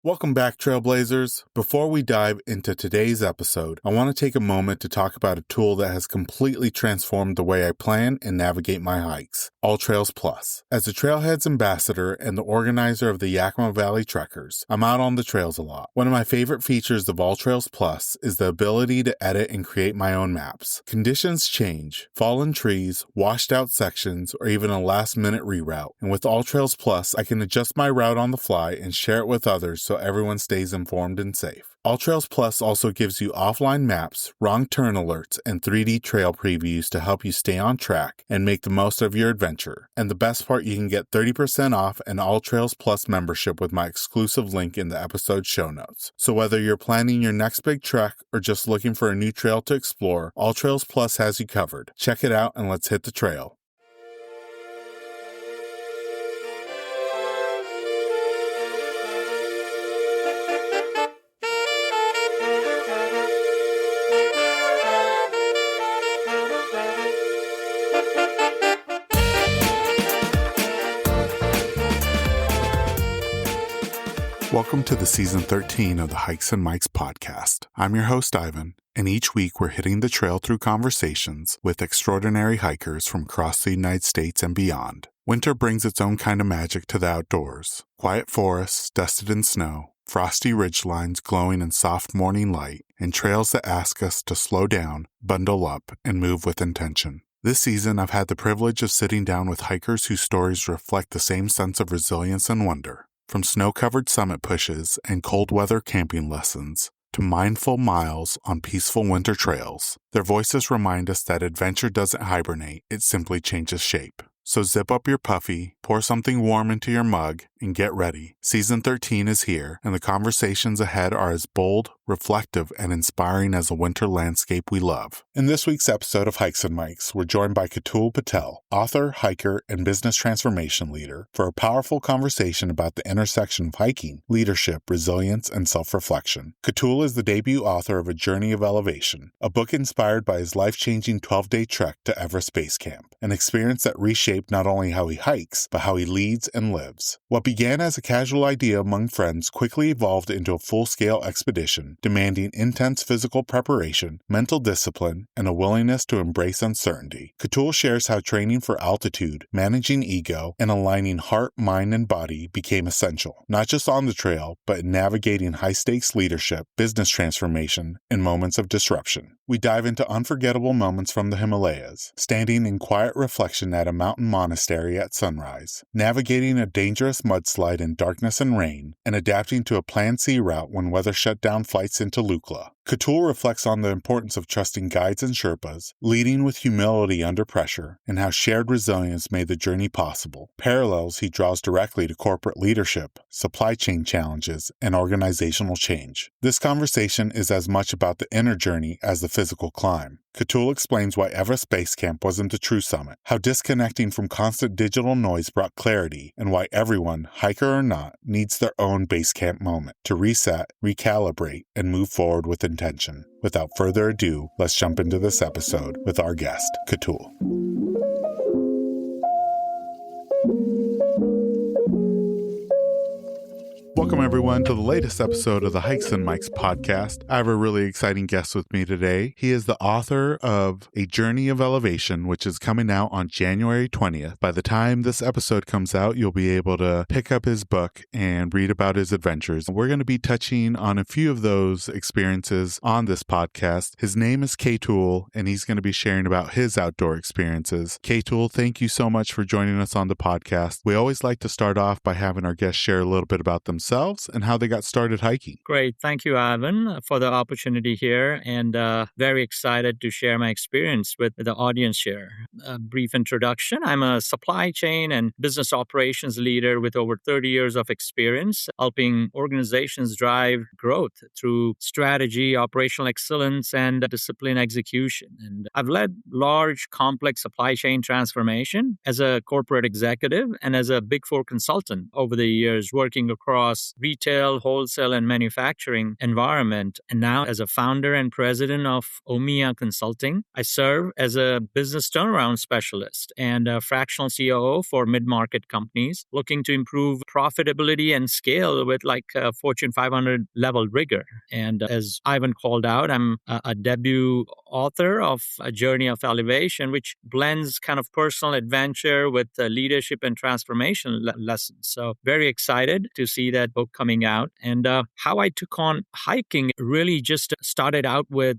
Welcome back, Trailblazers. Before we dive into today's episode, I want to take a moment to talk about a tool that has completely transformed the way I plan and navigate my hikes, AllTrails Plus. As a Trailheads ambassador and the organizer of the Yakima Valley Trekkers, I'm out on the trails a lot. One of my favorite features of AllTrails Plus is the ability to edit and create my own maps. Conditions change, fallen trees, washed out sections, or even a last-minute reroute. And with AllTrails Plus, I can adjust my route on the fly and share it with others so everyone stays informed and safe. AllTrails Plus also gives you offline maps, wrong turn alerts, and 3D trail previews to help you stay on track and make the most of your adventure. And the best part, you can get 30% off an AllTrails Plus membership with my exclusive link in the episode show notes. So whether you're planning your next big trek or just looking for a new trail to explore, AllTrails Plus has you covered. Check it out and let's hit the trail. Welcome to the Season 13 of the Hikes and Mikes podcast. I'm your host, Ivan, and each week we're hitting the trail through conversations with extraordinary hikers from across the United States and beyond. Winter brings its own kind of magic to the outdoors. Quiet forests dusted in snow, frosty ridgelines glowing in soft morning light, and trails that ask us to slow down, bundle up, and move with intention. This season, I've had the privilege of sitting down with hikers whose stories reflect the same sense of resilience and wonder. From snow-covered summit pushes and cold weather camping lessons to mindful miles on peaceful winter trails, their voices remind us that adventure doesn't hibernate, it simply changes shape. So zip up your puffy, pour something warm into your mug, and get ready. Season 13 is here, and the conversations ahead are as bold, reflective, and inspiring as the winter landscape we love. In this week's episode of Hikes and Mikes, we're joined by Ketul Patel, author, hiker, and business transformation leader, for a powerful conversation about the intersection of hiking, leadership, resilience, and self-reflection. Ketul is the debut author of A Journey of Elevation, a book inspired by his life-changing 12-day trek to Everest Base Camp, an experience that reshaped not only how he hikes, but how he leads and lives. What began as a casual idea among friends quickly evolved into a full-scale expedition, demanding intense physical preparation, mental discipline, and a willingness to embrace uncertainty. Ketul shares how training for altitude, managing ego, and aligning heart, mind, and body became essential, not just on the trail, but in navigating high-stakes leadership, business transformation, and moments of disruption. We dive into unforgettable moments from the Himalayas, standing in quiet reflection at a mountain monastery at sunrise, navigating a dangerous mudslide in darkness and rain, and adapting to a planned sea route when weather shut down flights into Lukla. Ketul reflects on the importance of trusting guides and Sherpas, leading with humility under pressure, and how shared resilience made the journey possible. Parallels he draws directly to corporate leadership, supply chain challenges, and organizational change. This conversation is as much about the inner journey as the physical climb. Ketul explains why Everest Base Camp wasn't the true summit, how disconnecting from constant digital noise brought clarity, and why everyone, hiker or not, needs their own base camp moment to reset, recalibrate, and move forward with intention. Without further ado, let's jump into this episode with our guest, Ketul. Welcome, everyone, to the latest episode of the Hikes and Mikes podcast. I have a really exciting guest with me today. He is the author of A Journey of Elevation, which is coming out on January 20th. By the time this episode comes out, you'll be able to pick up his book and read about his adventures. We're going to be touching on a few of those experiences on this podcast. His name is Ketul, and he's going to be sharing about his outdoor experiences. Ketul, thank you so much for joining us on the podcast. We always like to start off by having our guests share a little bit about themselves and how they got started hiking. Great. Thank you, Ivan, for the opportunity here, and very excited to share my experience with the audience here. A brief introduction. I'm a supply chain and business operations leader with over 30 years of experience helping organizations drive growth through strategy, operational excellence, and discipline execution. And I've led large, complex supply chain transformation as a corporate executive and as a Big Four consultant over the years, working across across retail, wholesale, and manufacturing environment. And now as a founder and president of Omiya Consulting, I serve as a business turnaround specialist and a fractional COO for mid-market companies looking to improve profitability and scale with like Fortune 500 level rigor. And as Ivan called out, I'm a debut author of A Journey of Elevation, which blends kind of personal adventure with leadership and transformation lessons. So very excited to see that book coming out. And how I took on hiking really just started out with,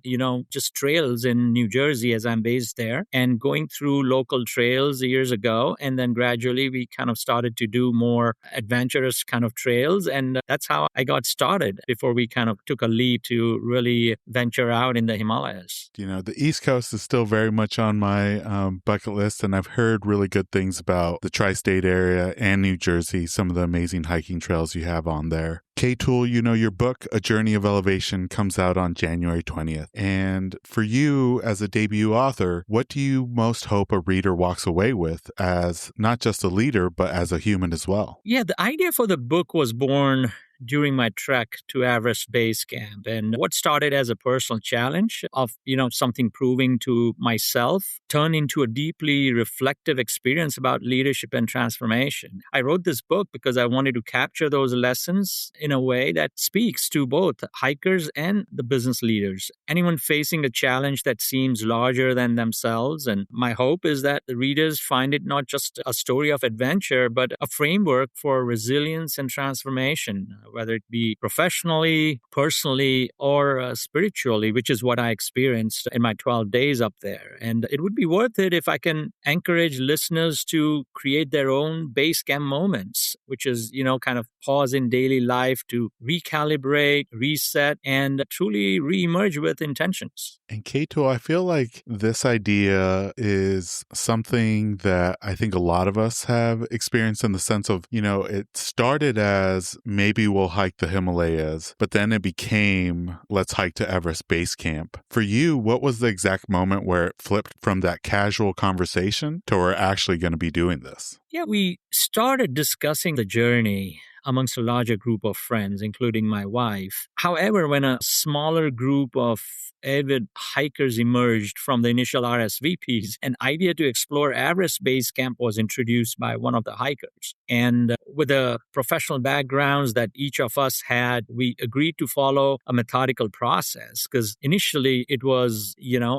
just trails in New Jersey as I'm based there and going through local trails years ago. And then gradually we kind of started to do more adventurous kind of trails. And that's how I got started before we kind of took a leap to really venture out in the Himalayas. The East Coast is still very much on my bucket list, and I've heard really good things about the tri-state area and New Jersey, some of the amazing hiking trails you have on there. Ketul, your book, A Journey of Elevation, comes out on January 20th. And for you as a debut author, what do you most hope a reader walks away with as not just a leader, but as a human as well? Yeah, the idea for the book was born during my trek to Everest Base Camp. And what started as a personal challenge of, something proving to myself turned into a deeply reflective experience about leadership and transformation. I wrote this book because I wanted to capture those lessons in a way that speaks to both hikers and the business leaders, anyone facing a challenge that seems larger than themselves. And my hope is that the readers find it not just a story of adventure, but a framework for resilience and transformation, whether it be professionally, personally, or spiritually, which is what I experienced in my 12 days up there. And it would be worth it if I can encourage listeners to create their own base camp moments, which is, kind of pause in daily life to recalibrate, reset, and truly reemerge with intentions. And Ketul, I feel like this idea is something that I think a lot of us have experienced in the sense of, it started as maybe we'll hike the Himalayas, but then it became let's hike to Everest Base Camp. For you, what was the exact moment where it flipped from that casual conversation to we're actually going to be doing this? Yeah, we started discussing the journey amongst a larger group of friends, including my wife. However, when a smaller group of avid hikers emerged from the initial RSVPs, an idea to explore Everest Base Camp was introduced by one of the hikers. And with the professional backgrounds that each of us had, we agreed to follow a methodical process because initially it was,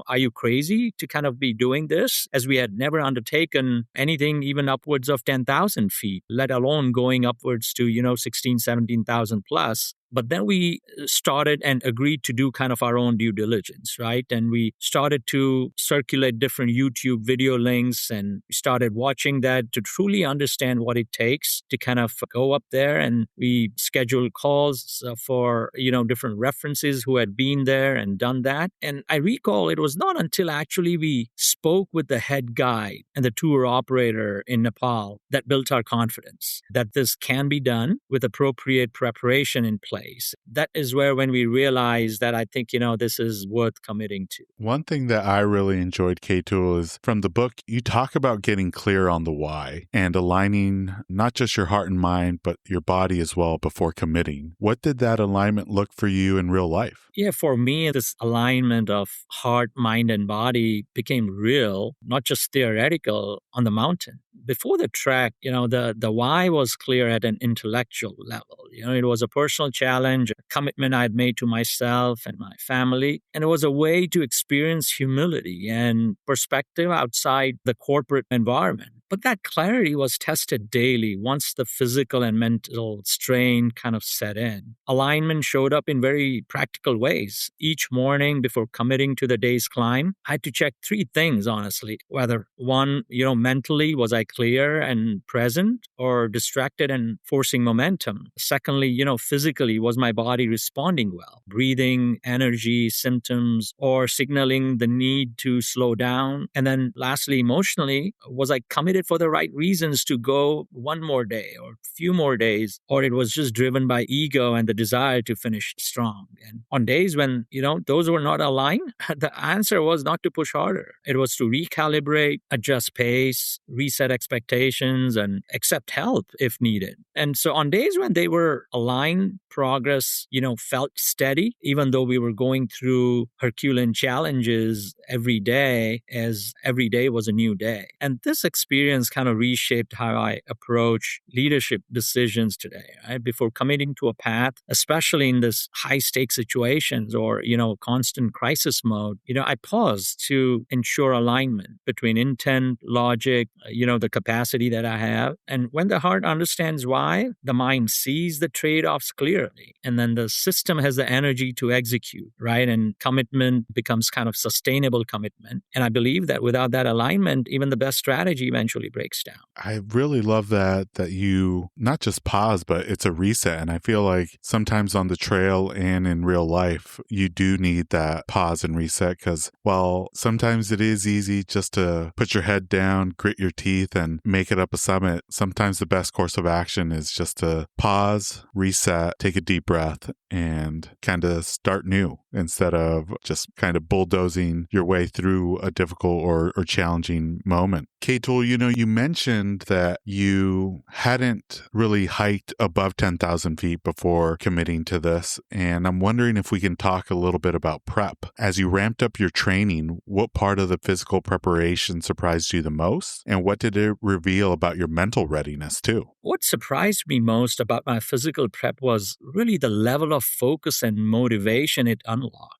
are you crazy to kind of be doing this? As we had never undertaken anything even upwards of 10,000 feet, let alone going upwards to, 16, 17,000 plus. But then we started and agreed to do kind of our own due diligence, right? And we started to circulate different YouTube video links and we started watching that to truly understand what it takes to kind of go up there. And we scheduled calls for, different references who had been there and done that. And I recall it was not until actually we spoke with the head guide and the tour operator in Nepal that built our confidence that this can be done with appropriate preparation in place. That is where when we realized that I think, this is worth committing to. One thing that I really enjoyed, Ketul, is from the book, you talk about getting clear on the why and aligning not just your heart and mind, but your body as well before committing. What did that alignment look for you in real life? Yeah, for me, this alignment of heart, mind, and body became real, not just theoretical on the mountain. Before the trek, the why was clear at an intellectual level. It was a personal challenge, a commitment I'd made to myself and my family. And it was a way to experience humility and perspective outside the corporate environment. But that clarity was tested daily once the physical and mental strain kind of set in. Alignment showed up in very practical ways. Each morning before committing to the day's climb, I had to check three things, honestly. Whether one, mentally, was I clear and present or distracted and forcing momentum? Secondly, physically, was my body responding well? Breathing, energy, symptoms, or signaling the need to slow down? And then lastly, emotionally, was I committed it for the right reasons to go one more day or a few more days, or it was just driven by ego and the desire to finish strong. And on days when, those were not aligned, the answer was not to push harder. It was to recalibrate, adjust pace, reset expectations, and accept help if needed. And so on days when they were aligned, progress, felt steady, even though we were going through Herculean challenges every day, as every day was a new day. And this experience kind of reshaped how I approach leadership decisions today, right? Before committing to a path, especially in this high stakes situations or, constant crisis mode, I pause to ensure alignment between intent, logic, the capacity that I have. And when the heart understands why, the mind sees the trade-offs clearly. And then the system has the energy to execute, right? And commitment becomes kind of sustainable commitment. And I believe that without that alignment, even the best strategy eventually breaks down. I really love that you not just pause, but it's a reset. And I feel like sometimes on the trail and in real life, you do need that pause and reset because while sometimes it is easy just to put your head down, grit your teeth, and make it up a summit, sometimes the best course of action is just to pause, reset, take a deep breath, and kind of start new instead of just kind of bulldozing your way through a difficult or challenging moment. Ketul, you mentioned that you hadn't really hiked above 10,000 feet before committing to this, and I'm wondering if we can talk a little bit about prep. As you ramped up your training, what part of the physical preparation surprised you the most, and what did it reveal about your mental readiness too? What surprised me most about my physical prep was really the level of focus and motivation it unlocked.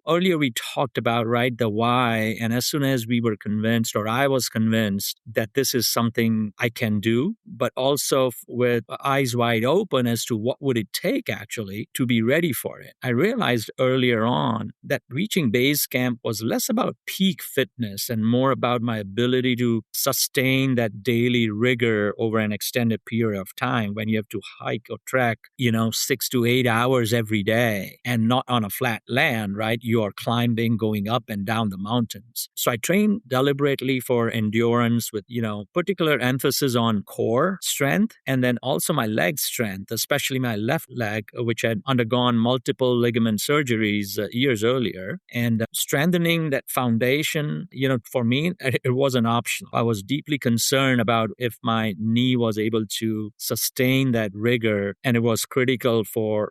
Earlier we talked about, right, the why. And as soon as we were convinced, or I was convinced that this is something I can do, but also with eyes wide open as to what would it take actually to be ready for it. I realized earlier on that reaching base camp was less about peak fitness and more about my ability to sustain that daily rigor over an extended period of time when you have to hike or trek, 6 to 8 hours every day and not on a flat land. Right? You are climbing, going up and down the mountains. So I trained deliberately for endurance with, particular emphasis on core strength and then also my leg strength, especially my left leg, which had undergone multiple ligament surgeries years earlier. And strengthening that foundation, for me, it wasn't optional. I was deeply concerned about if my knee was able to sustain that rigor. And it was critical for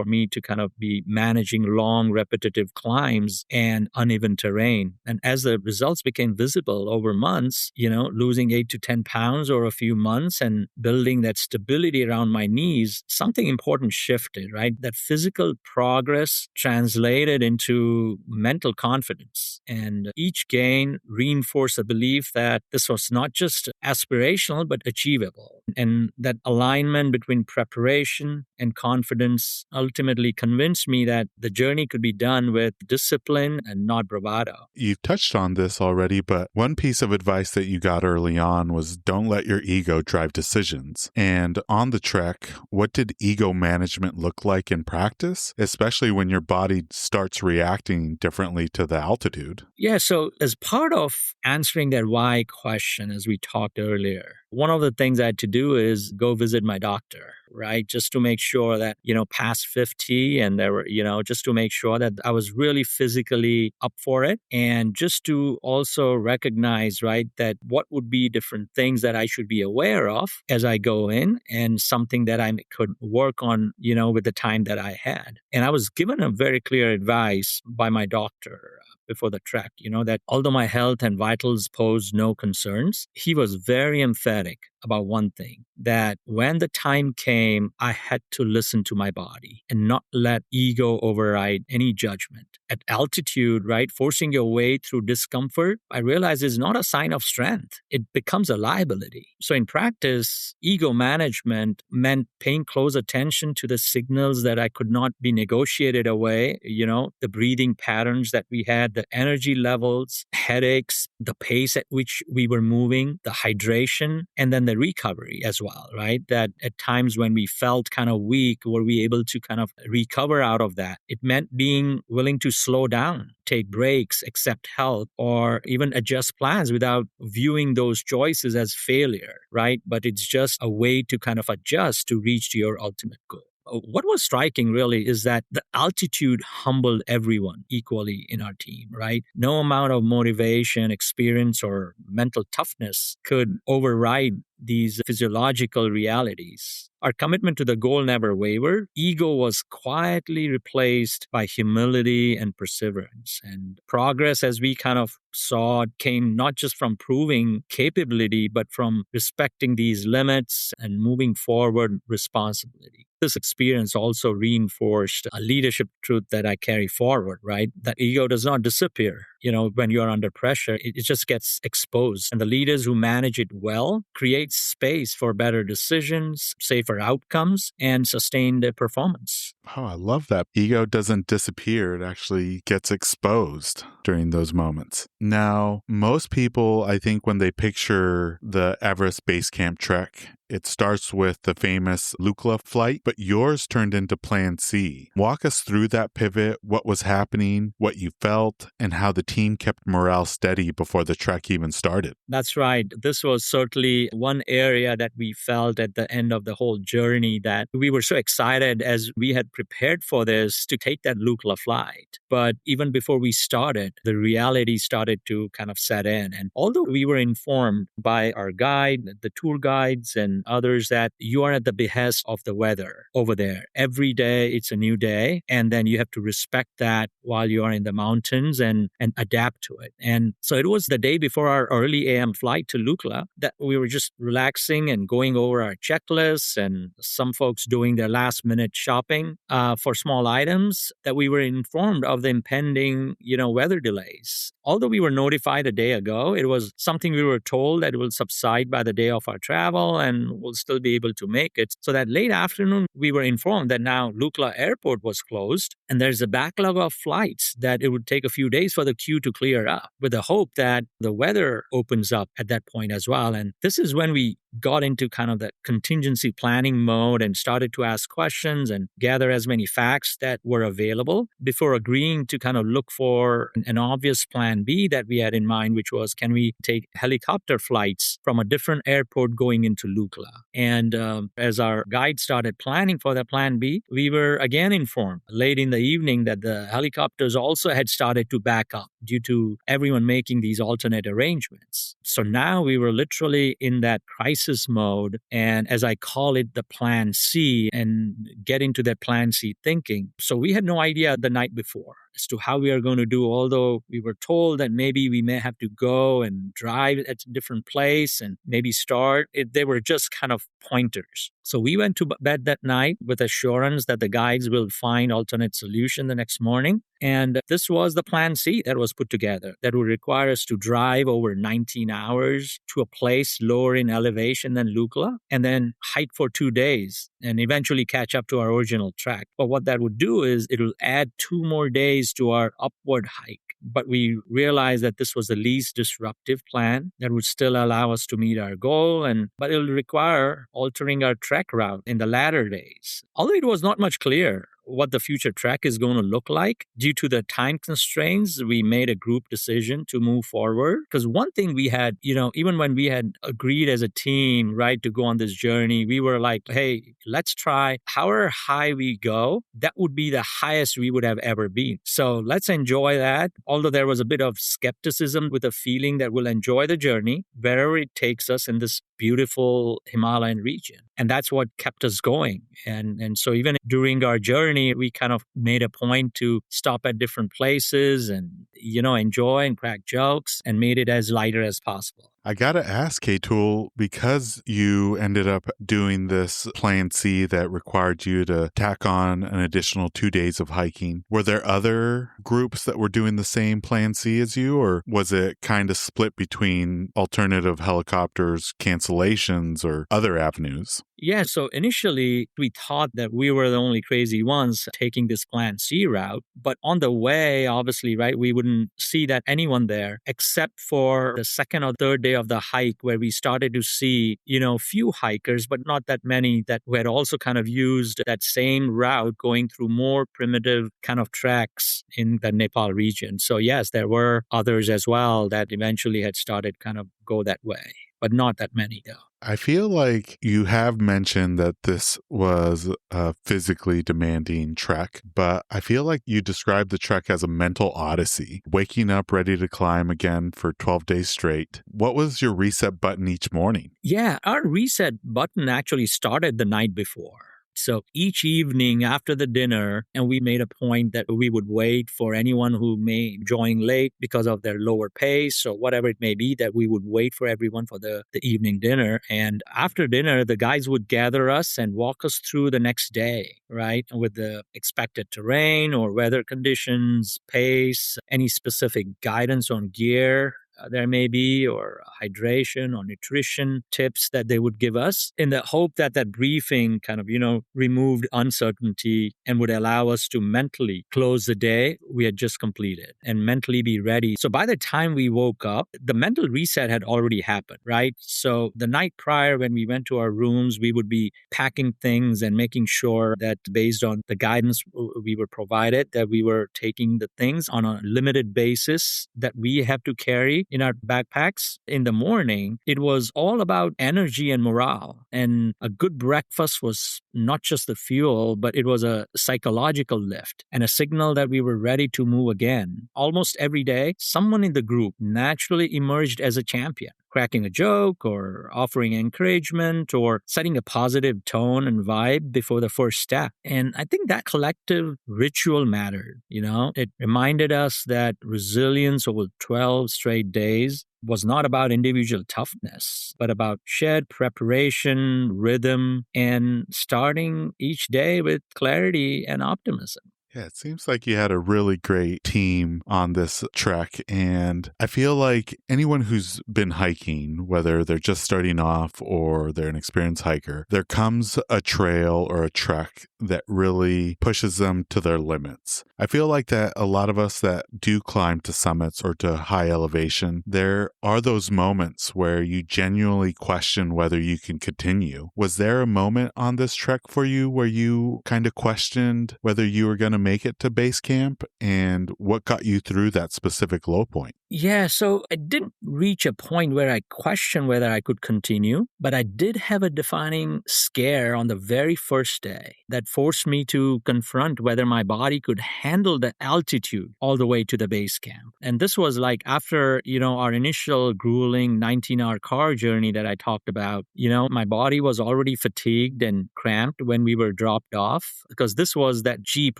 me to kind of be managing long, repetitive climbs and uneven terrain. And as the results became visible over months, losing 8 to 10 pounds over a few months and building that stability around my knees, something important shifted, right? That physical progress translated into mental confidence. And each gain reinforced the belief that this was not just aspirational, but achievable. And that alignment between preparation and confidence ultimately convinced me that the journey could be done with discipline and not bravado. You've touched on this already, but one piece of advice that you got early on was don't let your ego drive decisions. And on the trek, what did ego management look like in practice, especially when your body starts reacting differently to the altitude? Yeah, so as part of answering that why question, as we talked earlier, one of the things I had to do is go visit my doctor, right? Just to make sure that, past 50 and there were, just to make sure that I was really physically up for it. And just to also recognize, right, that what would be different things that I should be aware of as I go in and something that I could work on, with the time that I had. And I was given a very clear advice by my doctor before the trek, that although my health and vitals posed no concerns, he was very emphatic about one thing, that when the time came, I had to listen to my body and not let ego override any judgment. At altitude, right, forcing your way through discomfort, I realized is not a sign of strength. It becomes a liability. So in practice, ego management meant paying close attention to the signals that I could not be negotiated away, the breathing patterns that we had, the energy levels, headaches, the pace at which we were moving, the hydration, and then the the recovery as well, right? That at times when we felt kind of weak, were we able to kind of recover out of that? It meant being willing to slow down, take breaks, accept help, or even adjust plans without viewing those choices as failure, right? But it's just a way to kind of adjust to reach to your ultimate goal. What was striking really is that the altitude humbled everyone equally in our team, right? No amount of motivation, experience, or mental toughness could override these physiological realities. Our commitment to the goal never wavered. Ego was quietly replaced by humility and perseverance. And progress, as we kind of saw, came not just from proving capability, but from respecting these limits and moving forward responsibly. This experience also reinforced a leadership truth that I carry forward, right? That ego does not disappear. When you're under pressure, it just gets exposed. And the leaders who manage it well create space for better decisions, safer outcomes, and sustained performance. Oh, I love that. Ego doesn't disappear. It actually gets exposed during those moments. Now, most people, I think, when they picture the Everest Base Camp trek, it starts with the famous Lukla flight, but yours turned into Plan C. Walk us through that pivot, what was happening, what you felt, and how the team kept morale steady before the trek even started. That's right. This was certainly one area that we felt at the end of the whole journey that we were so excited as we had prepared for this to take that Lukla flight. But even before we started, the reality started to kind of set in. And although we were informed by our guide, the tour guides, and others that you are at the behest of the weather over there. Every day it's a new day. And then you have to respect that while you are in the mountains and adapt to it. And so it was the day before our early AM flight to Lukla that we were just relaxing and going over our checklists, and some folks doing their last minute shopping for small items, that we were informed of the impending, weather delays. Although we were notified a day ago, it was something we were told that it will subside by the day of our travel and we'll still be able to make it. So that late afternoon, we were informed that now Lukla Airport was closed and there's a backlog of flights that it would take a few days for the queue to clear up, with the hope that the weather opens up at that point as well. And this is when we got into kind of that contingency planning mode and started to ask questions and gather as many facts that were available before agreeing to kind of look for an obvious plan B that we had in mind, which was, can we take helicopter flights from a different airport going into Lukla? And as our guide started planning for that plan B, we were again informed late in the evening that the helicopters also had started to back up due to everyone making these alternate arrangements. So now we were literally in that crisis mode, and as I call it, the plan C, and get into that plan C thinking. So we had no idea the night before as to how we are going to do, although we were told that maybe we may have to go and drive at a different place and maybe start. They were just kind of pointers. So we went to bed that night with assurance that the guides will find alternate solution the next morning. And this was the plan C that was put together that would require us to drive over 19 hours to a place lower in elevation than Lukla and then hike for 2 days and eventually catch up to our original track. But what that would do is it will add 2 more days to our upward hike. But we realized that this was the least disruptive plan that would still allow us to meet our goal, but it will require altering our trek route in the latter days. Although it was not much clear what the future trek is going to look like. Due to the time constraints, we made a group decision to move forward. Because one thing we had, even when we had agreed as a team, right, to go on this journey, we were like, hey, let's try however high we go, that would be the highest we would have ever been. So let's enjoy that. Although there was a bit of skepticism with a feeling that we'll enjoy the journey wherever it takes us in this beautiful Himalayan region. And that's what kept us going. And so even during our journey, we kind of made a point to stop at different places and, enjoy and crack jokes and made it as lighter as possible. I got to ask, Ketul, because you ended up doing this plan C that required you to tack on an additional 2 days of hiking, were there other groups that were doing the same plan C as you, or was it kind of split between alternative helicopters, cancellations, or other avenues? Yeah, so initially we thought that we were the only crazy ones taking this plan C route. But on the way, obviously, right, we wouldn't couldn't see that anyone there except for the second or third day of the hike where we started to see, few hikers, but not that many that who had also kind of used that same route going through more primitive kind of tracks in the Nepal region. So yes, there were others as well that eventually had started kind of go that way, but not that many though. I feel like you have mentioned that this was a physically demanding trek, but I feel like you described the trek as a mental odyssey, waking up ready to climb again for 12 days straight. What was your reset button each morning? Yeah, our reset button actually started the night before. So each evening after the dinner, and we made a point that we would wait for anyone who may join late because of their lower pace or whatever it may be, that we would wait for everyone for the evening dinner. And after dinner, the guys would gather us and walk us through the next day, right? With the expected terrain or weather conditions, pace, any specific guidance on gear there may be, or hydration or nutrition tips that they would give us, in the hope that that briefing kind of, removed uncertainty and would allow us to mentally close the day we had just completed and mentally be ready. So by the time we woke up, the mental reset had already happened, right? So the night prior, when we went to our rooms, we would be packing things and making sure that based on the guidance we were provided, that we were taking the things on a limited basis that we have to carry in our backpacks. In the morning, it was all about energy and morale. And a good breakfast was not just the fuel, but it was a psychological lift and a signal that we were ready to move again. Almost every day, someone in the group naturally emerged as a champion, cracking a joke or offering encouragement or setting a positive tone and vibe before the first step. And I think that collective ritual mattered. It reminded us that resilience over 12 straight days was not about individual toughness, but about shared preparation, rhythm, and starting each day with clarity and optimism. Yeah, it seems like you had a really great team on this trek. And I feel like anyone who's been hiking, whether they're just starting off or they're an experienced hiker, there comes a trail or a trek that really pushes them to their limits. I feel like that a lot of us that do climb to summits or to high elevation, there are those moments where you genuinely question whether you can continue. Was there a moment on this trek for you where you kind of questioned whether you were going to make it to base camp, and what got you through that specific low point? Yeah, so I didn't reach a point where I questioned whether I could continue, but I did have a defining scare on the very first day that forced me to confront whether my body could handle the altitude all the way to the base camp. And this was like after, our initial grueling 19-hour car journey that I talked about. My body was already fatigued and cramped when we were dropped off, because this was that Jeep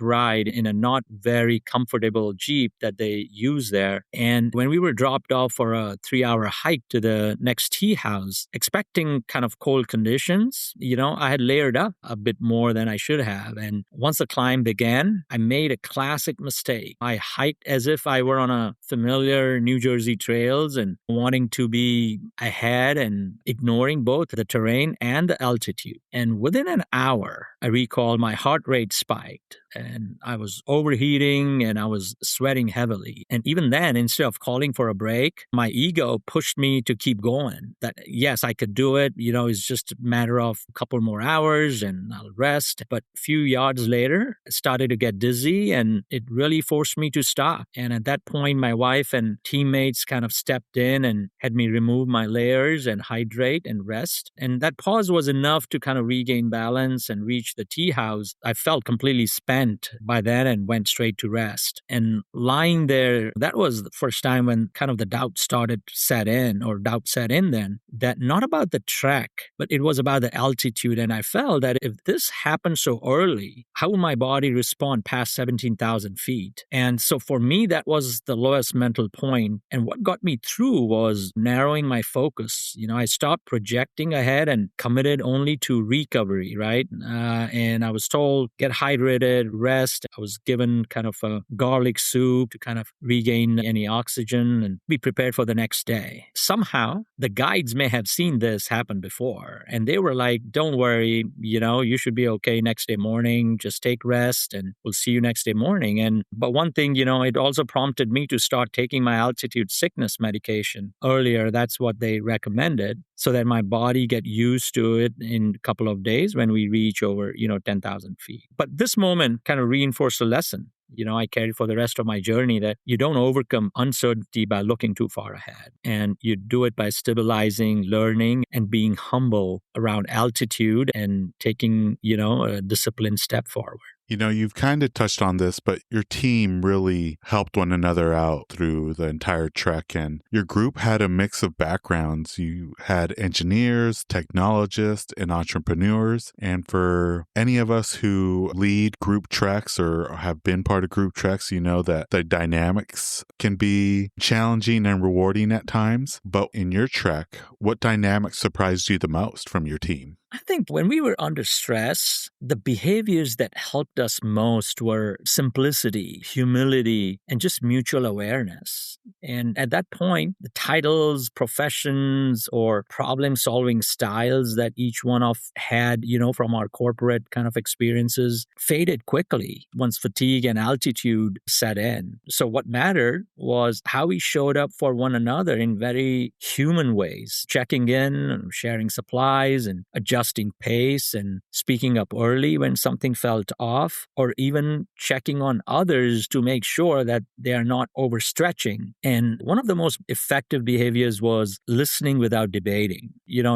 ride in a not very comfortable Jeep that they use there. And when we were dropped off for a 3-hour hike to the next tea house, expecting kind of cold conditions, I had layered up a bit more than I should have. And once the climb began, I made a classic mistake. I hiked as if I were on a familiar New Jersey trails and wanting to be ahead and ignoring both the terrain and the altitude. And within an hour, I recall my heart rate spiked and I was overheating and I was sweating heavily. And even then, instead of calling for a break, my ego pushed me to keep going. That yes, I could do it. It's just a matter of a couple more hours and I'll rest. But a few yards later, I started to get dizzy and it really forced me to stop. And at that point, my wife and teammates kind of stepped in and had me remove my layers and hydrate and rest. And that pause was enough to kind of regain balance and reach the tea house. I felt completely spent by then and went straight to rest. And lying there, that was the first time when kind of the doubt started to set in, or doubt set in then, that not about the trek, but it was about the altitude. And I felt that if this happened so early, how will my body respond past 17,000 feet? And so for me, that was the lowest mental point. And what got me through was narrowing my focus. I stopped projecting ahead and committed only to recovery, right? And I was told, get hydrated, rest. I was given kind of a garlic soup to kind of regain any oxygen and be prepared for the next day. Somehow, the guides may have seen this happen before, and they were like, don't worry, you should be okay next day morning. Just take rest and we'll see you next day morning. But one thing, it also prompted me to start taking my altitude sickness medication earlier. That's what they recommended, so that my body get used to it in a couple of days when we reach over, 10,000 feet. But this moment kind of reinforced a lesson, I carried for the rest of my journey, that you don't overcome uncertainty by looking too far ahead. And you do it by stabilizing, learning, and being humble around altitude and taking, a disciplined step forward. You've kind of touched on this, but your team really helped one another out through the entire trek, and your group had a mix of backgrounds. You had engineers, technologists, and entrepreneurs. And for any of us who lead group treks or have been part of group treks, you know that the dynamics can be challenging and rewarding at times. But in your trek, what dynamic surprised you the most from your team? I think when we were under stress, the behaviors that helped us most were simplicity, humility, and just mutual awareness. And at that point, the titles, professions, or problem-solving styles that each one of had, from our corporate kind of experiences faded quickly once fatigue and altitude set in. So what mattered was how we showed up for one another in very human ways, checking in, sharing supplies, and adjusting pace, and speaking up early when something felt off, or even checking on others to make sure that they are not overstretching. And one of the most effective behaviors was listening without debating.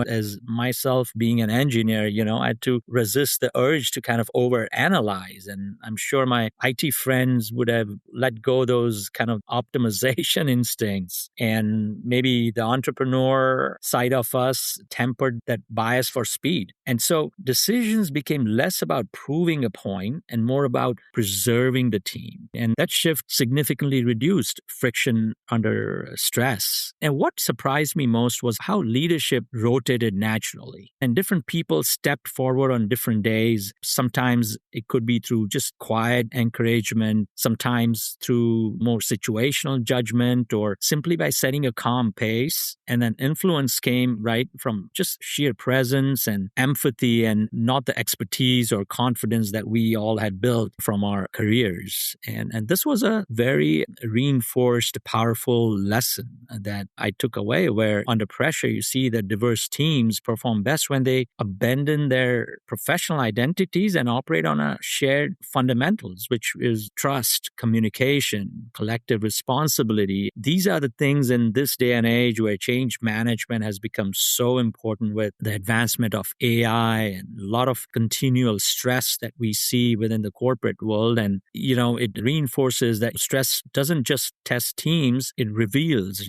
As myself being an engineer, I had to resist the urge to kind of overanalyze. And I'm sure my IT friends would have let go those kind of optimization instincts. And maybe the entrepreneur side of us tempered that bias for speed. And so decisions became less about proving a point and more about preserving the team. And that shift significantly reduced friction under stress. And what surprised me most was how leadership rotated naturally. And different people stepped forward on different days. Sometimes it could be through just quiet encouragement, sometimes through more situational judgment, or simply by setting a calm pace. And then influence came right from just sheer presence and empathy, and not the expertise or confidence that we all had built from our careers. And this was a very reinforced, powerful lesson that I took away, where under pressure, you see that diverse teams perform best when they abandon their professional identities and operate on a shared fundamentals, which is trust, communication, collective responsibility. These are the things in this day and age where change management has become so important with the advancement of AI and a lot of continual stress that we see within the corporate world. And, it reinforces that stress doesn't just test teams, it reveals,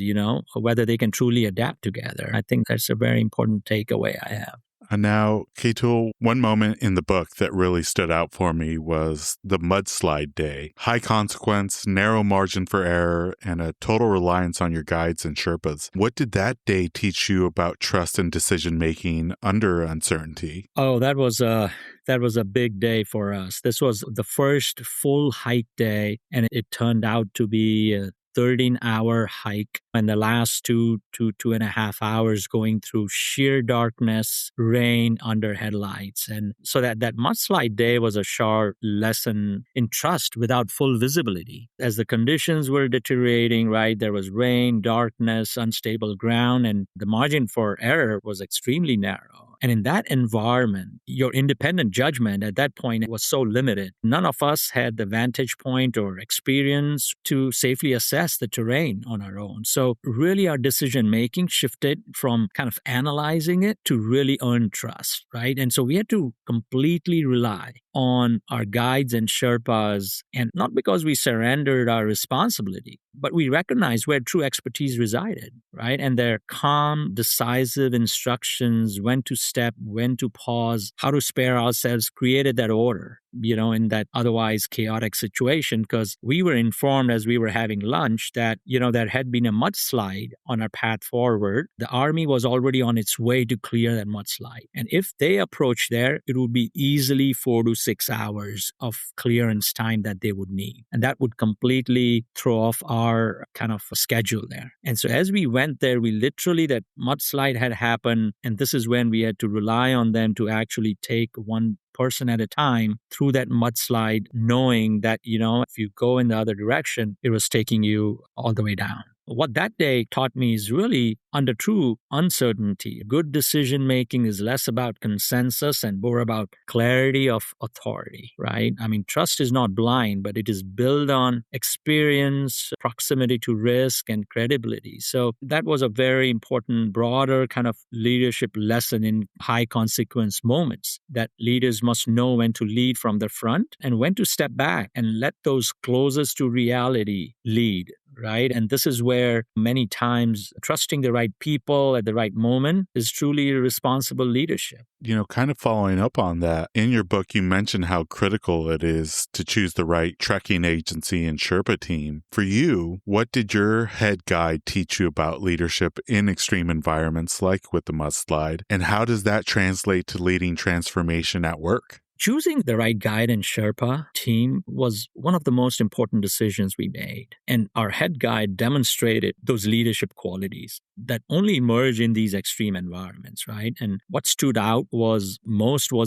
whether they can truly adapt together. I think that's a very important takeaway I have. And now, Ketul, one moment in the book that really stood out for me was the mudslide day. High consequence, narrow margin for error, and a total reliance on your guides and Sherpas. What did that day teach you about trust and decision-making under uncertainty? Oh, that was a big day for us. This was the first full hike day, and it turned out to be a 13-hour hike, and the last 2.5 hours going through sheer darkness, rain under headlights. And so that mudslide day was a sharp lesson in trust without full visibility. As the conditions were deteriorating, right, there was rain, darkness, unstable ground, and the margin for error was extremely narrow. And in that environment, your independent judgment at that point was so limited. None of us had the vantage point or experience to safely assess the terrain on our own. So really our decision-making shifted from kind of analyzing it to really earn trust, right? And so we had to completely rely on our guides and Sherpas, and not because we surrendered our responsibility, but we recognized where true expertise resided, right? And their calm, decisive instructions, when to step, when to pause, how to spare ourselves, created that order in that otherwise chaotic situation, because we were informed as we were having lunch that, there had been a mudslide on our path forward. The Army was already on its way to clear that mudslide. And if they approached there, it would be easily 4 to 6 hours of clearance time that they would need. And that would completely throw off our kind of schedule there. And so as we went there, that mudslide had happened. And this is when we had to rely on them to actually take one person at a time through that mudslide, knowing that, if you go in the other direction, it was taking you all the way down. What that day taught me is really under true uncertainty. Good decision making is less about consensus and more about clarity of authority, right? I mean, trust is not blind, but it is built on experience, proximity to risk, and credibility. So that was a very important, broader kind of leadership lesson in high consequence moments, that leaders must know when to lead from the front and when to step back and let those closest to reality lead. Right. And this is where many times trusting the right people at the right moment is truly responsible leadership. Kind of following up on that, in your book, you mentioned how critical it is to choose the right trekking agency and Sherpa team. For you, what did your head guide teach you about leadership in extreme environments like with the mudslide? And how does that translate to leading transformation at work? Choosing the right guide and Sherpa team was one of the most important decisions we made. And our head guide demonstrated those leadership qualities that only emerge in these extreme environments, right? And what stood out was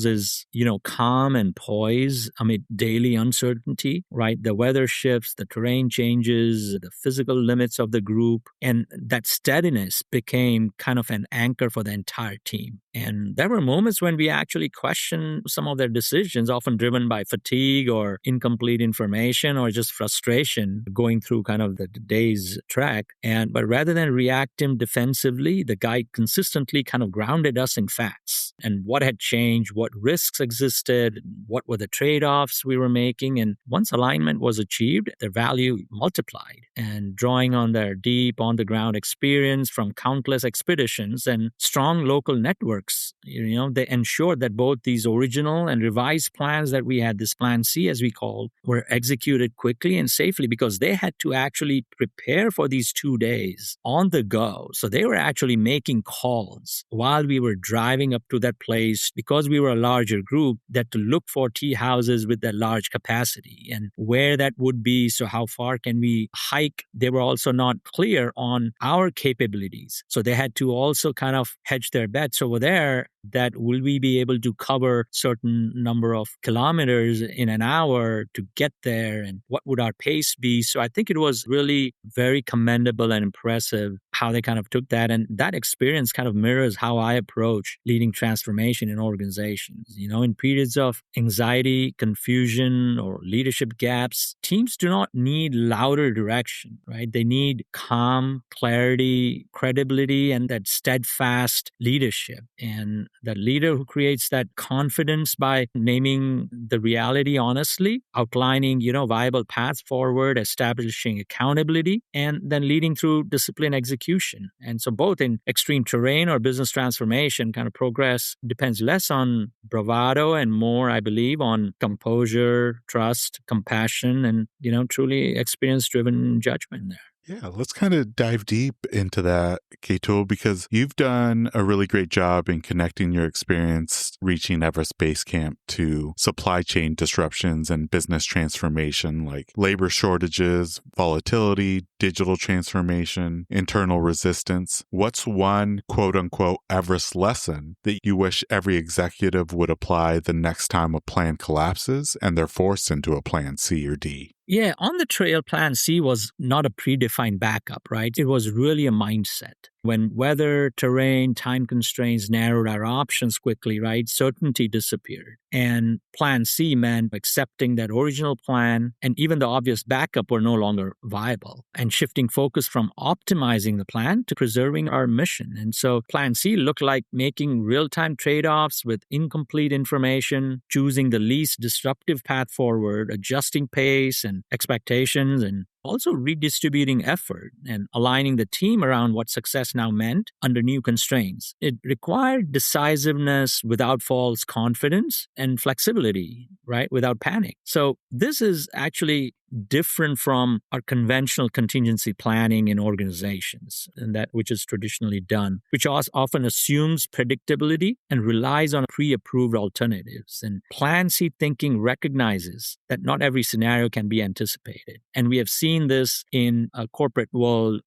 his, calm and poise amid daily uncertainty, right? The weather shifts, the terrain changes, the physical limits of the group, and that steadiness became kind of an anchor for the entire team. And there were moments when we actually questioned some of their decisions, often driven by fatigue or incomplete information or just frustration going through kind of the day's trek. But rather than reacting defensively, the guide consistently kind of grounded us in facts and what had changed, what risks existed, what were the trade-offs we were making. And once alignment was achieved, their value multiplied. And drawing on their deep on-the-ground experience from countless expeditions and strong local networks, they ensured that both these original and revised plans that we had, this Plan C as we called, were executed quickly and safely, because they had to actually prepare for these 2 days on the go. So they were actually making calls while we were driving up to that place, because we were a larger group, that to look for tea houses with that large capacity and where that would be. So how far can we hike? They were also not clear on our capabilities. So they had to also kind of hedge their bets over there, that will we be able to cover certain number of kilometers in an hour to get there, and what would our pace be? So I think it was really very commendable and impressive how they kind of took that. And that experience kind of mirrors how I approach leading transformation in organizations. In periods of anxiety, confusion, or leadership gaps, teams do not need louder direction, right? They need calm, clarity, credibility, and that steadfast leadership. And that leader who creates that confidence by naming the reality honestly, outlining, viable paths forward, establishing accountability, and then leading through disciplined execution. And so both in extreme terrain or business transformation, kind of progress depends less on bravado and more, I believe, on composure, trust, compassion, and, truly experience-driven judgment there. Yeah, let's kind of dive deep into that, Ketul, because you've done a really great job in connecting your experience reaching Everest Base Camp to supply chain disruptions and business transformation, like labor shortages, volatility, digital transformation, internal resistance. What's one quote unquote Everest lesson that you wish every executive would apply the next time a plan collapses and they're forced into a plan C or D? Yeah, on the trail, Plan C was not a predefined backup, right? It was really a mindset. When weather, terrain, time constraints narrowed our options quickly, right, certainty disappeared. And Plan C meant accepting that original plan and even the obvious backup were no longer viable, and shifting focus from optimizing the plan to preserving our mission. And so Plan C looked like making real-time trade-offs with incomplete information, choosing the least disruptive path forward, adjusting pace and expectations, and also redistributing effort and aligning the team around what success now meant under new constraints. It required decisiveness without false confidence and flexibility, right, without panic. So this is actually different from our conventional contingency planning in organizations, and that which is traditionally done, which often assumes predictability and relies on pre-approved alternatives. And Plan C thinking recognizes that not every scenario can be anticipated. And we have seen this in a corporate world,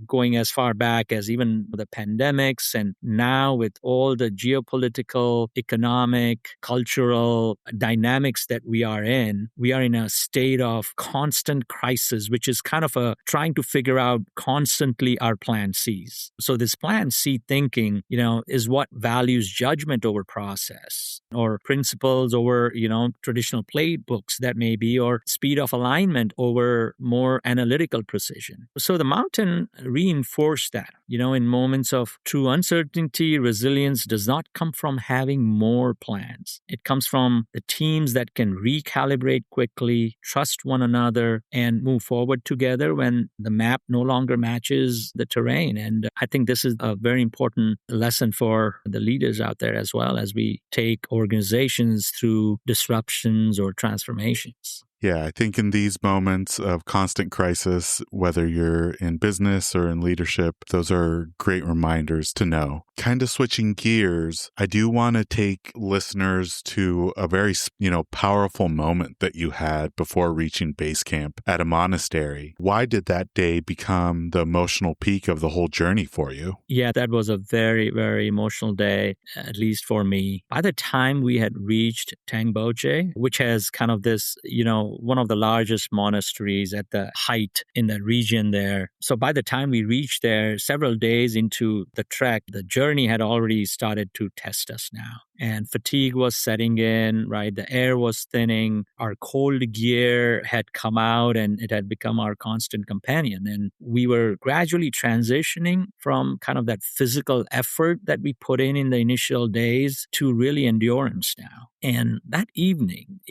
going as far back as even the pandemics, and now with all the geopolitical, economic, cultural dynamics that we are in a state of constant crisis, which is kind of trying to figure out constantly our Plan Cs. So this Plan C thinking, is what values judgment over process, or principles over, traditional playbooks that may be, or speed of alignment over more analytical precision. So the mountain reinforced that, in moments of true uncertainty, resilience does not come from having more plans. It comes from the teams that can recalibrate quickly, trust one another, and move forward together when the map no longer matches the terrain. And I think this is a very important lesson for the leaders out there as well, as we take organizations through disruptions or transformations. Yeah, I think in these moments of constant crisis, whether you're in business or in leadership, those are great reminders to know. Kind of switching gears, I do want to take listeners to a very, powerful moment that you had before reaching base camp at a monastery. Why did that day become the emotional peak of the whole journey for you? Yeah, that was a very, very emotional day, at least for me. By the time we had reached Tangboche, which has kind of this, one of the largest monasteries at the height in the region there. So by the time we reached there, several days into the trek, the journey had already started to test us now. And fatigue was setting in, right? The air was thinning. Our cold gear had come out and it had become our constant companion. And we were gradually transitioning from kind of that physical effort that we put in the initial days to really endurance now. And that evening,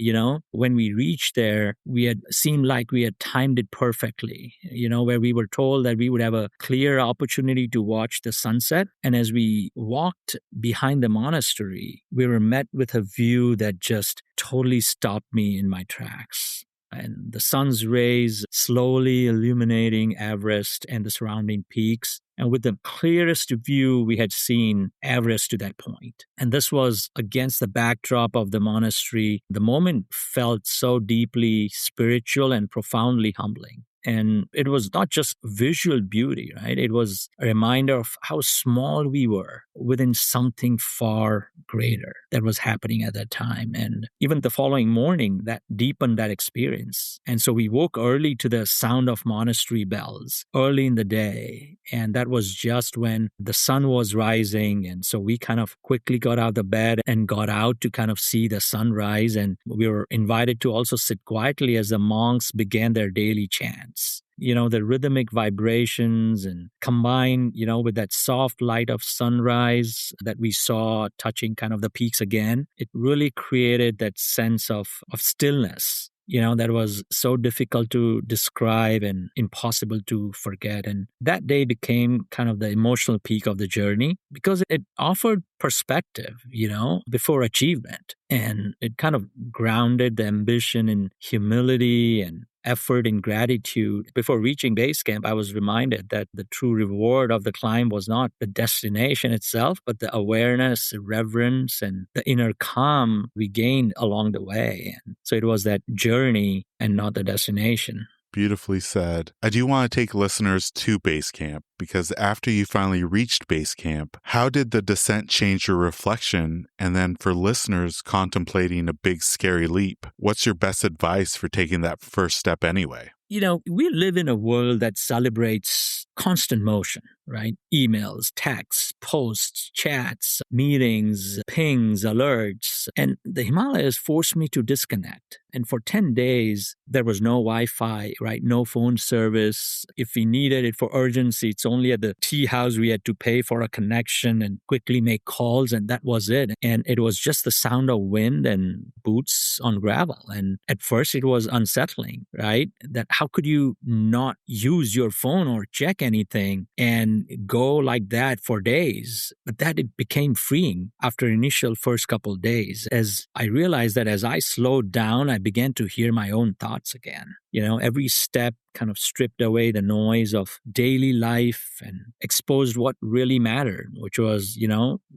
when we reached there, we had seemed like we had timed it perfectly, where we were told that we would have a clear opportunity to watch the sunset. And as we walked behind the monastery, we were met with a view that just totally stopped me in my tracks. And the sun's rays slowly illuminating Everest and the surrounding peaks, and with the clearest view we had seen Everest to that point. And this was against the backdrop of the monastery. The moment felt so deeply spiritual and profoundly humbling. And it was not just visual beauty, right? It was a reminder of how small we were within something far greater that was happening at that time. And even the following morning, that deepened that experience. And so we woke early to the sound of monastery bells early in the day. And that was just when the sun was rising. And so we kind of quickly got out of bed and got out to kind of see the sunrise. And we were invited to also sit quietly as the monks began their daily chants. The rhythmic vibrations, and combined, with that soft light of sunrise that we saw touching kind of the peaks again, it really created that sense of stillness, that was so difficult to describe and impossible to forget. And that day became kind of the emotional peak of the journey because it offered perspective, before achievement. And it kind of grounded the ambition in humility and effort and gratitude. Before reaching base camp, I was reminded that the true reward of the climb was not the destination itself, but the awareness, reverence, and the inner calm we gained along the way. And so it was that journey and not the destination. Beautifully said. I do want to take listeners to base camp, because after you finally reached base camp, how did the descent change your reflection? And then for listeners contemplating a big, scary leap, what's your best advice for taking that first step anyway? We live in a world that celebrates constant motion, right? Emails, texts, posts, chats, meetings, pings, alerts. And the Himalayas forced me to disconnect. And for 10 days, there was no Wi-Fi, right? No phone service. If we needed it for urgency, it's only at the tea house we had to pay for a connection and quickly make calls, and that was it. And it was just the sound of wind and boots on gravel. And at first it was unsettling, right? That how could you not use your phone or check anything and go like that for days? But that it became freeing after initial first couple of days. As I realized that as I slowed down, I began to hear my own thoughts again. Every step kind of stripped away the noise of daily life and exposed what really mattered, which was,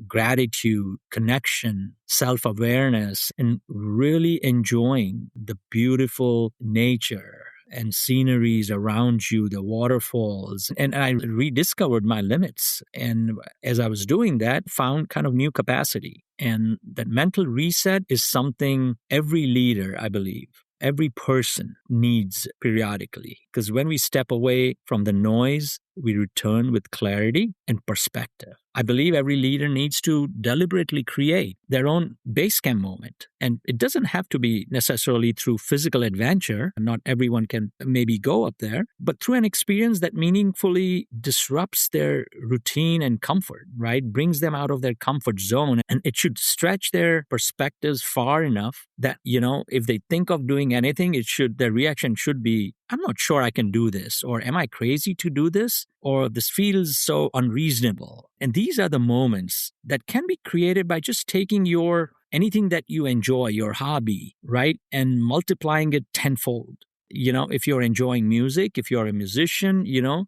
gratitude, connection, self-awareness, and really enjoying the beautiful nature and sceneries around you, the waterfalls. And I rediscovered my limits. And as I was doing that, found kind of new capacity. And that mental reset is something every leader, I believe, every person needs periodically. Because when we step away from the noise, we return with clarity and perspective. I believe every leader needs to deliberately create their own base camp moment. And it doesn't have to be necessarily through physical adventure. Not everyone can maybe go up there, but through an experience that meaningfully disrupts their routine and comfort, right? Brings them out of their comfort zone. And it should stretch their perspectives far enough that, if they think of doing anything, their reaction should be, I'm not sure I can do this, or am I crazy to do this, or this feels so unreasonable. And these are the moments that can be created by just taking anything that you enjoy, your hobby, right, and multiplying it tenfold. If you're enjoying music, if you're a musician,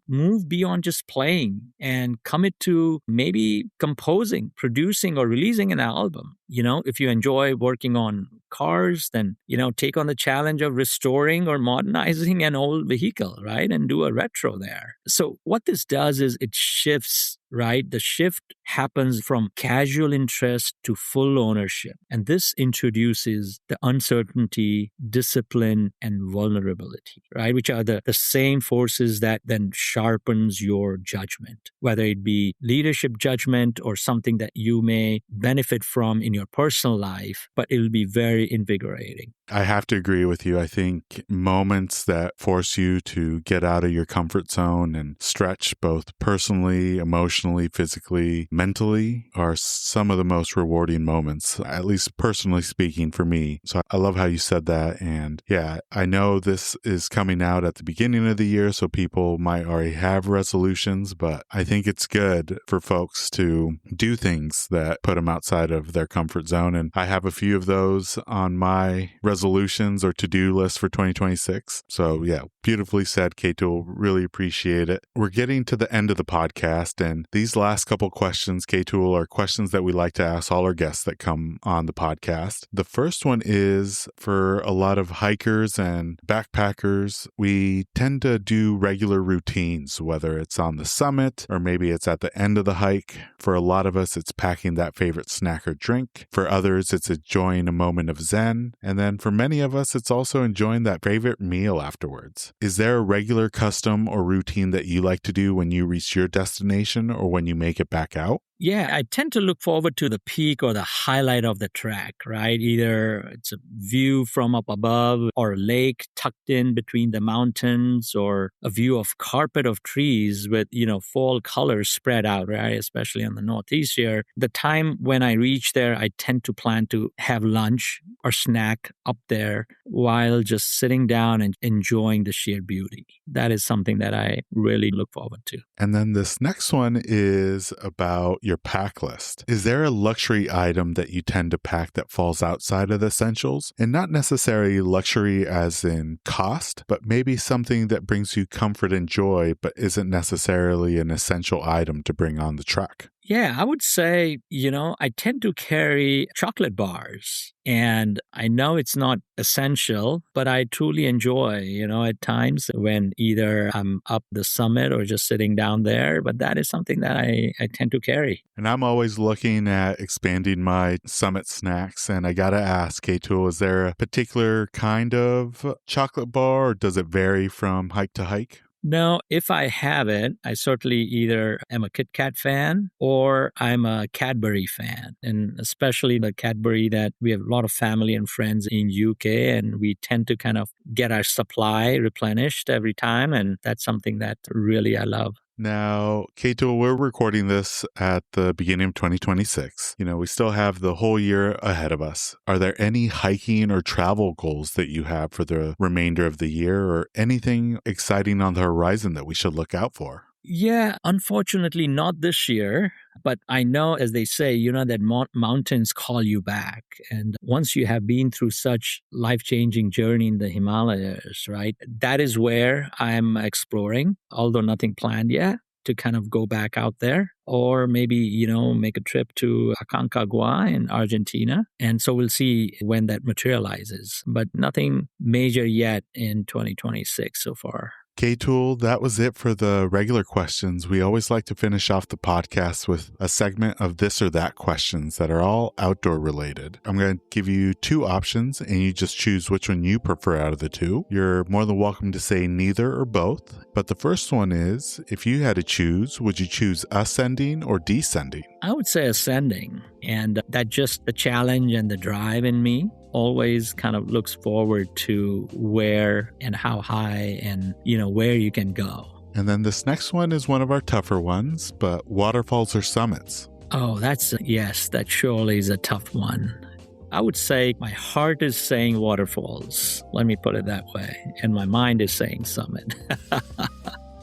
move beyond just playing and commit to maybe composing, producing, or releasing an album. If you enjoy working on cars, then, take on the challenge of restoring or modernizing an old vehicle, right? And do a retro there. So what this does is it shifts, right? The shift happens from casual interest to full ownership. And this introduces the uncertainty, discipline, and vulnerability, right? Which are the same forces that then sharpens your judgment, whether it be leadership judgment or something that you may benefit from in your personal life, but it will be very invigorating. I have to agree with you. I think moments that force you to get out of your comfort zone and stretch both personally, emotionally, physically, mentally are some of the most rewarding moments, at least personally speaking for me. So I love how you said that. And yeah, I know this is coming out at the beginning of the year, so people might already have resolutions, but I think it's good for folks to do things that put them outside of their comfort zone. And I have a few of those on my resolutions or to-do list for 2026. So yeah, beautifully said, Ketul. Really appreciate it. We're getting to the end of the podcast, and these last couple questions, Ketul, are questions that we like to ask all our guests that come on the podcast. The first one is for a lot of hikers and backpackers, we tend to do regular routines, whether it's on the summit or maybe it's at the end of the hike. For a lot of us, it's packing that favorite snack or drink. For others, it's enjoying a moment of Zen. And then for many of us, it's also enjoying that favorite meal afterwards. Is there a regular custom or routine that you like to do when you reach your destination or when you make it back out? Yeah, I tend to look forward to the peak or the highlight of the trek, right? Either it's a view from up above or a lake tucked in between the mountains or a view of carpet of trees with, fall colors spread out, right? Especially in the Northeast here. The time when I reach there, I tend to plan to have lunch or snack up there while just sitting down and enjoying the sheer beauty. That is something that I really look forward to. And then this next one is about your pack list. Is there a luxury item that you tend to pack that falls outside of the essentials? And not necessarily luxury as in cost, but maybe something that brings you comfort and joy, but isn't necessarily an essential item to bring on the trek. Yeah, I would say, I tend to carry chocolate bars. And I know it's not essential, but I truly enjoy, at times when either I'm up the summit or just sitting down there. But that is something that I tend to carry. And I'm always looking at expanding my summit snacks. And I got to ask, Ketul, is there a particular kind of chocolate bar or does it vary from hike to hike? Now, if I have it, I certainly either am a Kit Kat fan or I'm a Cadbury fan, and especially the Cadbury that we have a lot of family and friends in UK, and we tend to kind of get our supply replenished every time, and that's something that really I love. Now, Ketul, we're recording this at the beginning of 2026. We still have the whole year ahead of us. Are there any hiking or travel goals that you have for the remainder of the year or anything exciting on the horizon that we should look out for? Yeah, unfortunately, not this year. But I know, as they say, that mountains call you back. And once you have been through such life-changing journey in the Himalayas, right, that is where I'm exploring, although nothing planned yet, to kind of go back out there or maybe, make a trip to Aconcagua in Argentina. And so we'll see when that materializes, but nothing major yet in 2026 so far. Ketul, that was it for the regular questions. We always like to finish off the podcast with a segment of this or that questions that are all outdoor related. I'm going to give you two options and you just choose which one you prefer out of the two. You're more than welcome to say neither or both. But the first one is, if you had to choose, would you choose ascending or descending? I would say ascending. And that just the challenge and the drive in me always kind of looks forward to where and how high and, where you can go. And then this next one is one of our tougher ones, but waterfalls or summits? Oh, yes, that surely is a tough one. I would say my heart is saying waterfalls. Let me put it that way. And my mind is saying summit.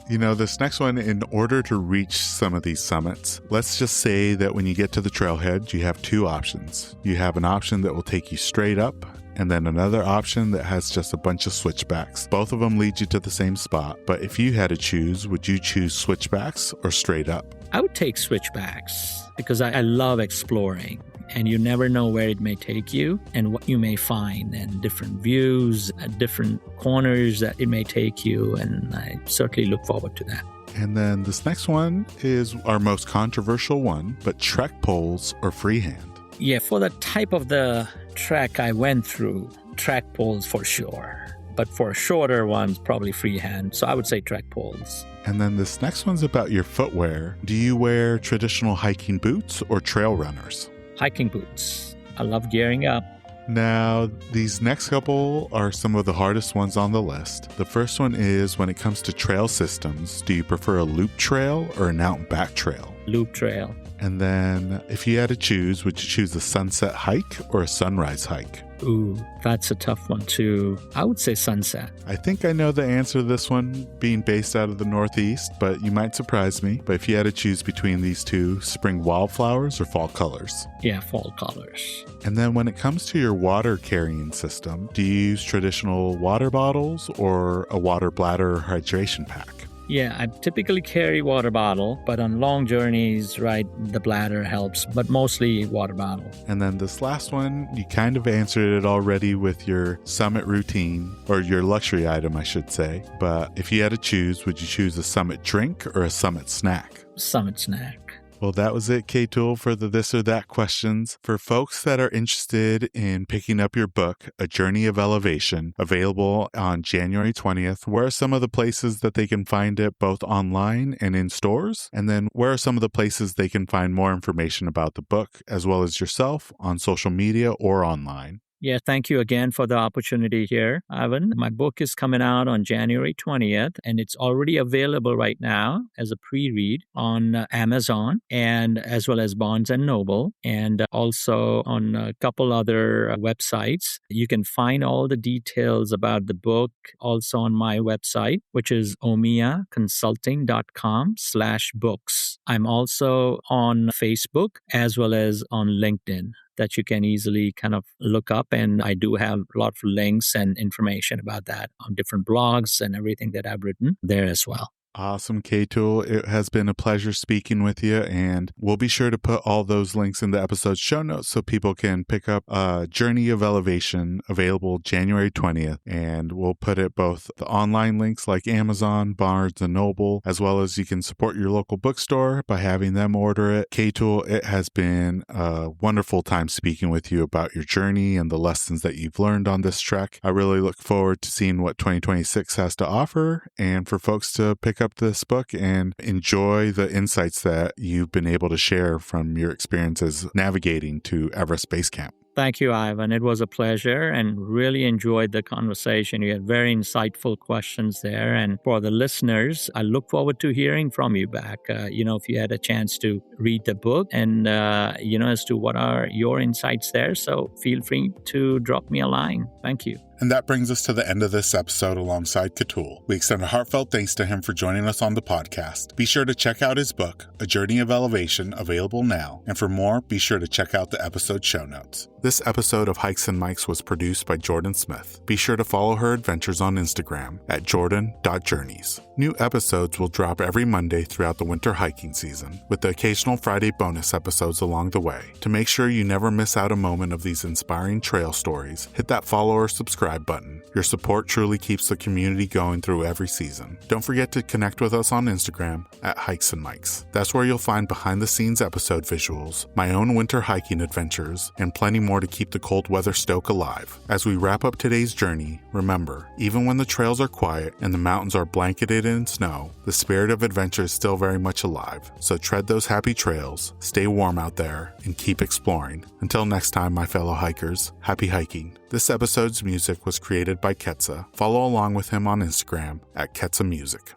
This next one, in order to reach some of these summits, let's just say that when you get to the trailhead, you have two options. You have an option that will take you straight up, and then another option that has just a bunch of switchbacks. Both of them lead you to the same spot, but if you had to choose, would you choose switchbacks or straight up? I would take switchbacks because I love exploring. And you never know where it may take you and what you may find, and different views, different corners that it may take you. And I certainly look forward to that. And then this next one is our most controversial one, but trek poles or freehand? Yeah, for the type of the trek I went through, trek poles for sure. But for shorter ones, probably freehand. So I would say trek poles. And then this next one's about your footwear. Do you wear traditional hiking boots or trail runners? Hiking boots. I love gearing up. Now, these next couple are some of the hardest ones on the list. The first one is, when it comes to trail systems, do you prefer a loop trail or an out and back trail? Loop trail. And then if you had to choose, would you choose a sunset hike or a sunrise hike? Ooh, that's a tough one too. I would say sunset. I think I know the answer to this one, being based out of the Northeast, but you might surprise me. But if you had to choose between these two, spring wildflowers or fall colors? Yeah, fall colors. And then when it comes to your water carrying system, do you use traditional water bottles or a water bladder or hydration pack? Yeah, I typically carry water bottle, but on long journeys, right, the bladder helps, but mostly water bottle. And then this last one, you kind of answered it already with your summit routine, or your luxury item, I should say. But if you had to choose, would you choose a summit drink or a summit snack? Summit snack. Well, that was it, Ketul, for the this or that questions. For folks that are interested in picking up your book, A Journey of Elevation, available on January 20th, where are some of the places that they can find it both online and in stores? And then where are some of the places they can find more information about the book, as well as yourself, on social media or online? Yeah, thank you again for the opportunity here, Ivan. My book is coming out on January 20th, and it's already available right now as a pre-read on Amazon, and as well as Barnes & Noble, and also on a couple other websites. You can find all the details about the book also on my website, which is omiyaconsulting.com/books. I'm also on Facebook as well as on LinkedIn that you can easily kind of look up. And I do have a lot of links and information about that on different blogs and everything that I've written there as well. Awesome, Ketul. It has been a pleasure speaking with you, and we'll be sure to put all those links in the episode show notes so people can pick up Journey of Elevation, available January 20th, and we'll put it both the online links like Amazon, Barnes & Noble, as well as you can support your local bookstore by having them order it. Ketul, it has been a wonderful time speaking with you about your journey and the lessons that you've learned on this trek. I really look forward to seeing what 2026 has to offer, and for folks to pick up this book and enjoy the insights that you've been able to share from your experiences navigating to Everest Base Camp. Thank you, Ivan. It was a pleasure and really enjoyed the conversation. You had very insightful questions there. And for the listeners, I look forward to hearing from you back. If you had a chance to read the book and, as to what are your insights there. So feel free to drop me a line. Thank you. And that brings us to the end of this episode alongside Ketul. We extend a heartfelt thanks to him for joining us on the podcast. Be sure to check out his book, A Journey of Elevation, available now. And for more, be sure to check out the episode show notes. This episode of Hikes and Mics was produced by Jordan Smith. Be sure to follow her adventures on Instagram at jordan.journeys. New episodes will drop every Monday throughout the winter hiking season, with the occasional Friday bonus episodes along the way. To make sure you never miss out a moment of these inspiring trail stories, hit that follow or subscribe button. Your support truly keeps the community going through every season. Don't forget to connect with us on Instagram at Hikes and Mics. That's where you'll find behind-the-scenes episode visuals, my own winter hiking adventures, and plenty more to keep the cold weather stoke alive. As we wrap up today's journey, remember, even when the trails are quiet and the mountains are blanketed in snow, the spirit of adventure is still very much alive. So tread those happy trails, stay warm out there, and keep exploring. Until next time, my fellow hikers, happy hiking. This episode's music was created by Ketsa. Follow along with him on Instagram at Ketsa Music.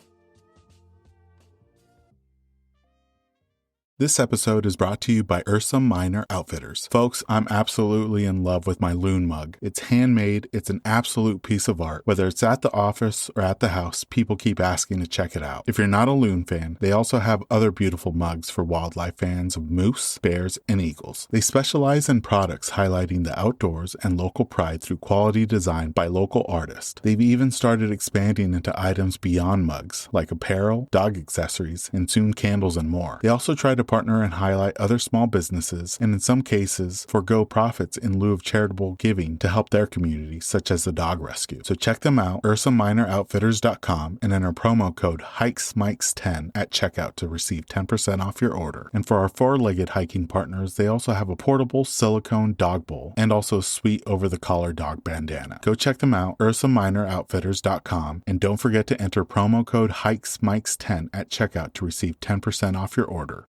This episode is brought to you by Ursa Minor Outfitters. Folks, I'm absolutely in love with my loon mug. It's handmade, it's an absolute piece of art. Whether it's at the office or at the house, people keep asking to check it out. If you're not a loon fan, they also have other beautiful mugs for wildlife fans of moose, bears, and eagles. They specialize in products highlighting the outdoors and local pride through quality design by local artists. They've even started expanding into items beyond mugs, like apparel, dog accessories, and soon candles and more. They also try to partner and highlight other small businesses, and in some cases, forego profits in lieu of charitable giving to help their community, such as the dog rescue. So check them out, ursaminooroutfitters.com, and enter promo code HikesMikes10 at checkout to receive 10% off your order. And for our four-legged hiking partners, they also have a portable silicone dog bowl and also a sweet over-the-collar dog bandana. Go check them out, ursaminooroutfitters.com, and don't forget to enter promo code HikesMikes10 at checkout to receive 10% off your order.